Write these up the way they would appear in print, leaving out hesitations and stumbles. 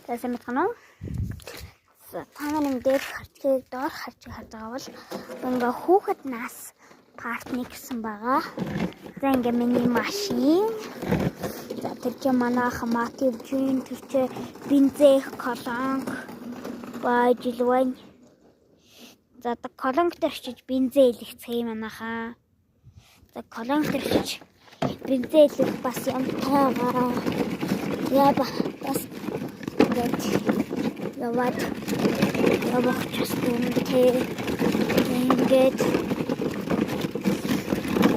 Тэсэм мэдхэн үү? Та нарын дээр харцгийг доор харж байгаа бол ингээ хүүхэд нас партны гэсэн байгаа. За ингээ миний машин. За тэр чинь манайх мотивжин тэр чинь бензэх колонк байж л байна. За колонк дээр чиж бензин илгэцгээе манайхаа. За колонк дээр чиж бензин илгэх бас ямтайгаа. Яа бас яваад явах частай ингээд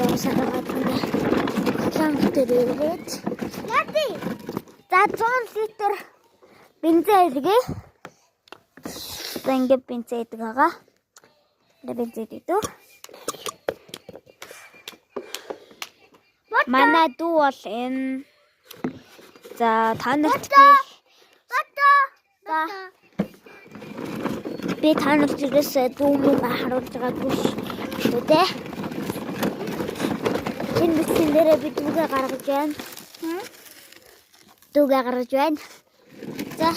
явсараад колонк дээр ирээд яди. За 100 литр бензин илгээ. За ингээд бензин идэг байгаа. Бензин идэв. Манай дүү бол энэ. За та нарт би та нарт ерөөсөө дүүмийг харуулж байгаагүй шүү дээ. Энэ бичлэн дээрээ би дүүгээ гаргаж байна. Дүүгээ гаргаж байна. За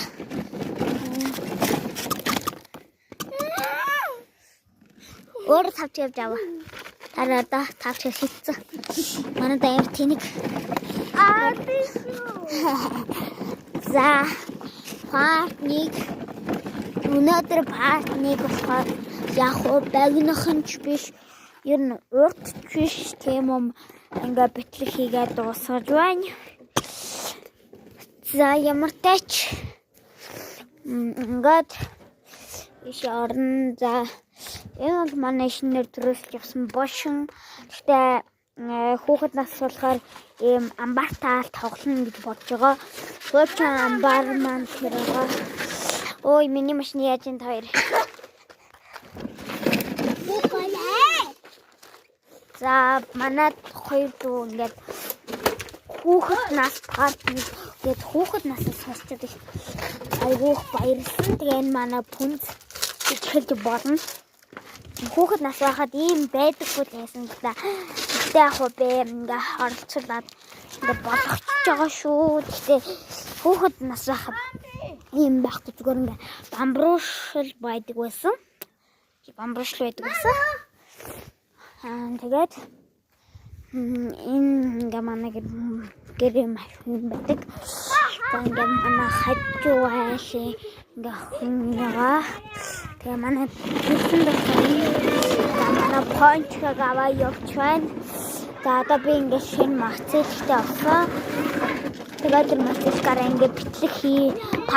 өөр тавч явж аваа. Тараа тавч хийцэн. Манай даав тэнэг. За партник өнөөдөр партник болохоор яг багнахын ч биш ер нь урт биш тийм юм ингээ битлэг хийгээд дуусгаж байна. За ямар тач ингээд иш орн. За энэ бол манай шинээр төрүүлж явсан бошин. Гэхдээ хүүхэд нас болохоор ийм амбартаал тоглоно гэж бодож байгаа. Хөөч амбар маань тэр байгаа. Ой миний машины яаж энэ хоёр. За манай хоёр дүү ингээд хүүхэд нас партнер гээд хүүхэд насаас хасчаад их айгүйх баярлсан. Тэгээ энэ манай пүнц гэж хэлж болно. Хүүхэд нас байхад ийм байдаггүй байсан л да. Гэтэ яг хөө би ингээ оролцуулаад ингээ болгочихж байгаа шүү. Гэтэ хүүхэд нас байхад ийм байхгүй зүгээр ингээ бамбруушл байдаг байсан. Бамбруушл байдаг байсан. Тэгээд энэ ингээ манай гэрээ машин байдаг. За ингээ манай хажуу айлын ингээ хүн байгаа. Тэгээ манай хэлсэн даа манай пончог аваа явж байна. За одоо би ингээ шинэ мацэлтэй авсан. Тэгээд тэр мацэлгаараа ингээ битлэг хий.